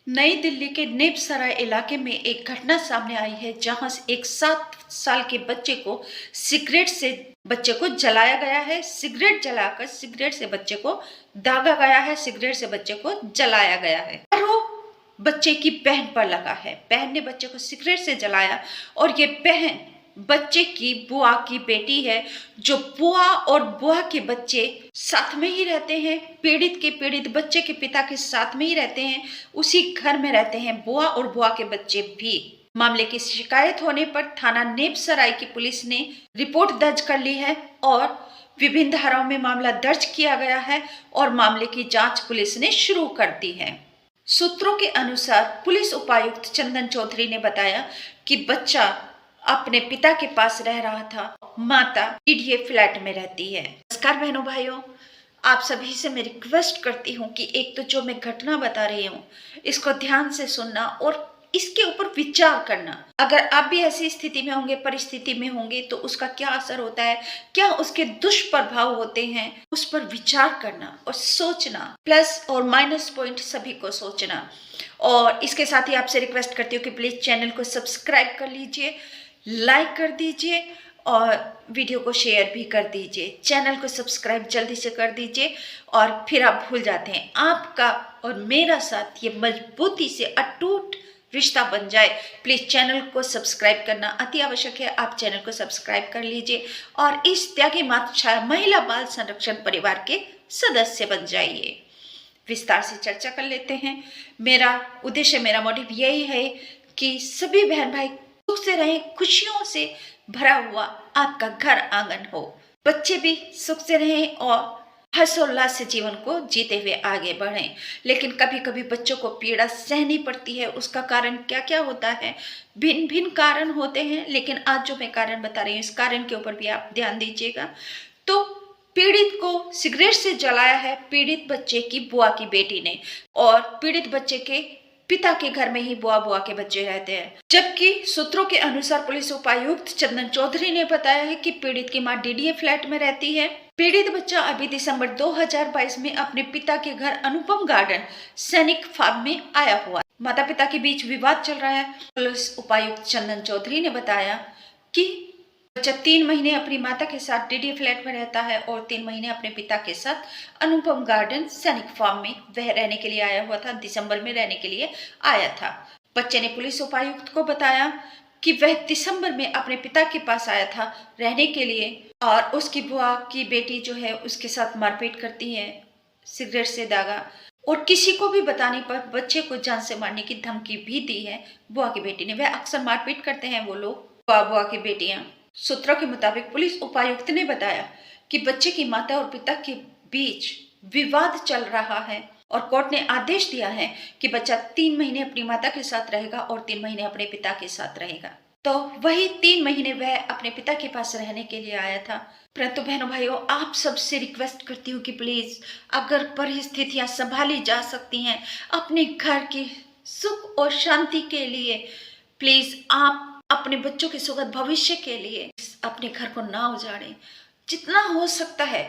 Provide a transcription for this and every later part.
नई दिल्ली के नेपसराय इलाके में एक घटना सामने आई है जहां से एक 7 साल के बच्चे को सिगरेट से बच्चे को जलाया गया है। सिगरेट जलाकर सिगरेट से बच्चे को दागा गया है, सिगरेट से बच्चे को जलाया गया है और वो बच्चे की बहन पर लगा है। बहन ने बच्चे को सिगरेट से जलाया और ये बहन बच्चे की बुआ की बेटी है। जो बुआ और बुआ के बच्चे साथ में ही रहते हैं, पीड़ित बच्चे के पिता के साथ में ही रहते हैं, उसी घर में रहते हैं बुआ और बुआ के बच्चे भी। मामले की शिकायत होने पर थाना नेपसराय की पुलिस ने रिपोर्ट दर्ज कर ली है और विभिन्न धाराओं में मामला दर्ज किया गया है और मामले की जांच पुलिस ने शुरू कर दी है। सूत्रों के अनुसार पुलिस उपायुक्त चंदन चौधरी ने बताया कि बच्चा अपने पिता के पास रह रहा था, माता डीडीए फ्लैट में रहती है। नमस्कार बहनों भाइयों, आप सभी से मैं रिक्वेस्ट करती हूँ कि एक तो जो मैं घटना बता रही हूँ इसको ध्यान से सुनना और इसके ऊपर विचार करना। अगर आप भी ऐसी स्थिति में होंगे, परिस्थिति में होंगे, तो उसका क्या असर होता है, क्या उसके दुष्प्रभाव होते हैं, उस पर विचार करना और सोचना, प्लस और माइनस पॉइंट सभी को सोचना। और इसके साथ ही आपसे रिक्वेस्ट करती हूँ कि प्लीज चैनल को सब्सक्राइब कर लीजिए, लाइक कर दीजिए और वीडियो को शेयर भी कर दीजिए। चैनल को सब्सक्राइब जल्दी से कर दीजिए और फिर आप भूल जाते हैं आपका और मेरा साथ ये मजबूती से अटूट रिश्ता बन जाए। प्लीज चैनल को सब्सक्राइब करना अति आवश्यक है। आप चैनल को सब्सक्राइब कर लीजिए और इस त्यागी मातृ महिला बाल संरक्षण परिवार के सदस्य बन जाइए। विस्तार से चर्चा कर लेते हैं। मेरा उद्देश्य, मेरा मोटिव यही है कि सभी बहन भाई सुख से रहें, खुशियों से भरा हुआ आपका घर आंगन हो, बच्चे भी सुख से रहें और हर्षोल्लास से जीवन को जीते हुए आगे बढ़ें। लेकिन कभी कभी बच्चों को पीड़ा सहनी पड़ती है। उसका कारण क्या क्या होता है, भिन्न भिन्न कारण होते हैं, लेकिन आज जो मैं कारण बता रही हूँ इस कारण के ऊपर भी आप ध्यान दीजिएगा। तो पीड़ित को सिगरेट से जलाया है पीड़ित बच्चे की बुआ की बेटी ने और पीड़ित बच्चे के पिता के घर में ही बुआ के बच्चे रहते हैं। जबकि सूत्रों के अनुसार पुलिस उपायुक्त चंदन चौधरी ने बताया है कि पीड़ित की मां डीडीए फ्लैट में रहती है। पीड़ित बच्चा अभी दिसंबर 2022 में अपने पिता के घर अनुपम गार्डन सैनिक फार्म में आया हुआ। माता पिता के बीच विवाद चल रहा है। पुलिस उपायुक्त चंदन चौधरी ने बताया कि बच्चा 3 महीने अपनी माता के साथ डीडीए फ्लैट में रहता है और 3 महीने अपने पिता के साथ अनुपम गार्डन सैनिक फार्म में वह रहने के लिए आया हुआ था। दिसंबर में रहने के लिए आया था। बच्चे ने पुलिस उपायुक्त को बताया कि वह दिसंबर में अपने पिता के पास आया था रहने के लिए और उसकी बुआ की बेटी जो है उसके साथ मारपीट करती है, सिगरेट से दागा और किसी को भी बताने पर बच्चे को जान से मारने की धमकी भी दी है बुआ की बेटी ने। वह अक्सर मारपीट करते हैं वो लोग, बुआ की बेटियां। सूत्रों के मुताबिक पुलिस उपायुक्त ने बताया कि बच्चे की माता और पिता के बीच विवाद चल रहा है और कोर्ट ने आदेश दिया है कि बच्चा 3 महीने अपनी माता के साथ रहेगा और 3 महीने अपने पिता के साथ रहेगा। तो वही 3 महीने वह अपने पिता के पास रहने के लिए आया था। परंतु बहनों भाइयों, आप सबसे रिक्वेस्ट करती हूँ कि प्लीज अगर परिस्थितियां संभाली जा सकती हैं अपने घर की सुख और शांति के लिए, प्लीज आप अपने बच्चों के सुखद भविष्य के लिए अपने घर को ना उजाड़ें। जितना हो सकता है,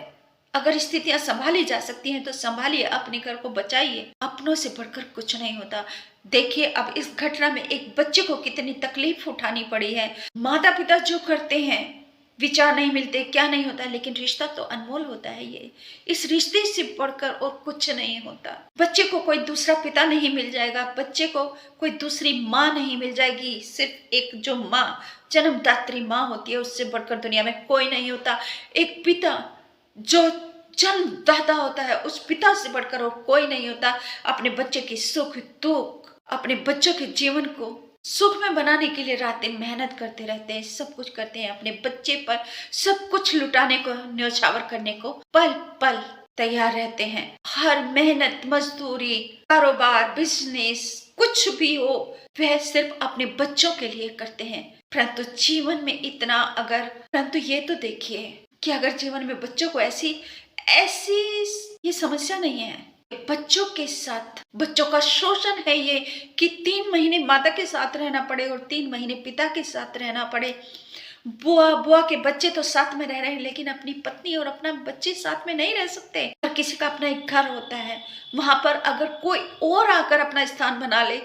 अगर स्थितियां संभाली जा सकती हैं तो संभालिए, अपने घर को बचाइए। अपनों से बढ़कर कुछ नहीं होता। देखिए अब इस घटना में एक बच्चे को कितनी तकलीफ उठानी पड़ी है। माता पिता जो करते हैं, विचार नहीं मिलते, क्या नहीं होता, लेकिन रिश्ता तो अनमोल होता है। ये इस रिश्ते से बढ़कर और कुछ नहीं होता। बच्चे को कोई दूसरा पिता नहीं मिल जाएगा, बच्चे को कोई दूसरी माँ नहीं मिल जाएगी। सिर्फ एक जो माँ जन्मदात्री माँ होती है उससे बढ़कर दुनिया में कोई नहीं होता। एक पिता जो जन्मदाता होता है उस पिता से बढ़कर और कोई नहीं होता। अपने बच्चे की सुख दुख, अपने बच्चों के जीवन को सुख में बनाने के लिए रात दिन मेहनत करते रहते हैं, सब कुछ करते हैं। अपने बच्चे पर सब कुछ लुटाने को, न्यौछावर करने को पल पल तैयार रहते हैं। हर मेहनत, मजदूरी, कारोबार, बिजनेस कुछ भी हो वह सिर्फ अपने बच्चों के लिए करते हैं। परंतु जीवन में इतना परंतु ये तो देखिए कि अगर जीवन में बच्चों को ऐसी ये समस्या नहीं है, बच्चों के साथ बच्चों का शोषण है ये कि 3 महीने माता के साथ रहना पड़े और 3 महीने पिता के साथ रहना पड़े। बुआ के बच्चे तो साथ में रह रहे हैं लेकिन अपनी पत्नी और अपना बच्चे साथ में नहीं रह सकते। हर किसी का अपना एक घर होता है, वहां पर अगर कोई और आकर अपना स्थान बना ले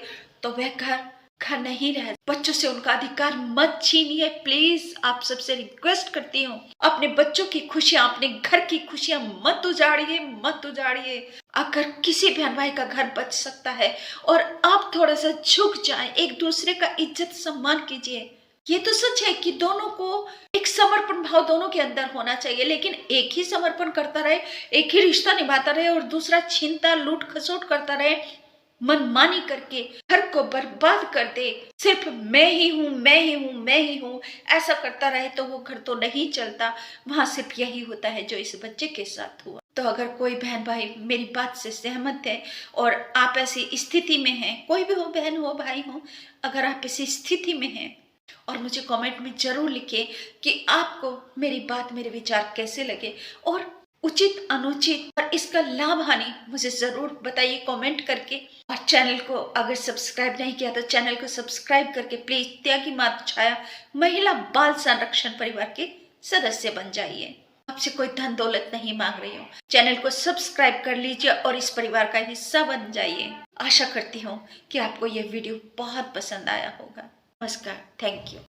तो वह घर घर नहीं रह। बच्चों से उनका अधिकार मत छीनिए प्लीज, आप सबसे रिक्वेस्ट करती हूँ। अपने बच्चों की खुशियां, अपने घर की खुशियां मत उजाड़िए, मत उजाड़िए। अगर किसी बहन भाई का घर बच सकता है और आप थोड़ा सा झुक जाएं, एक दूसरे का इज्जत सम्मान कीजिए। ये तो सच है कि दोनों को एक समर्पण भाव दोनों के अंदर होना चाहिए, लेकिन एक ही समर्पण करता रहे, एक ही रिश्ता निभाता रहे और दूसरा छीनता लूट खसोट करता रहे, मनमानी करके घर को बर्बाद कर दे, सिर्फ मैं ही हूं, मैं ही हूं, मैं ही हूं, ऐसा करता रहे तो वो घर तो नहीं चलता। वहां सिर्फ यही होता है जो इस बच्चे के साथ हुआ। तो अगर कोई बहन भाई मेरी बात से सहमत है और आप ऐसी स्थिति में हैं, कोई भी हो, बहन हो भाई हो, अगर आप ऐसी स्थिति में हैं और मुझे कमेंट में जरूर लिखें कि आपको मेरी बात, मेरे विचार कैसे लगे और उचित अनुचित और इसका लाभ हानि मुझे जरूर बताइए कमेंट करके। और चैनल को अगर सब्सक्राइब नहीं किया तो चैनल को सब्सक्राइब करके प्लीज त्यागी माता छाया महिला बाल संरक्षण परिवार के सदस्य बन जाइए। आपसे कोई धन दौलत नहीं मांग रही हूँ, चैनल को सब्सक्राइब कर लीजिए और इस परिवार का हिस्सा बन जाइए। आशा करती हूँ कि आपको यह वीडियो बहुत पसंद आया होगा। नमस्कार, थैंक यू।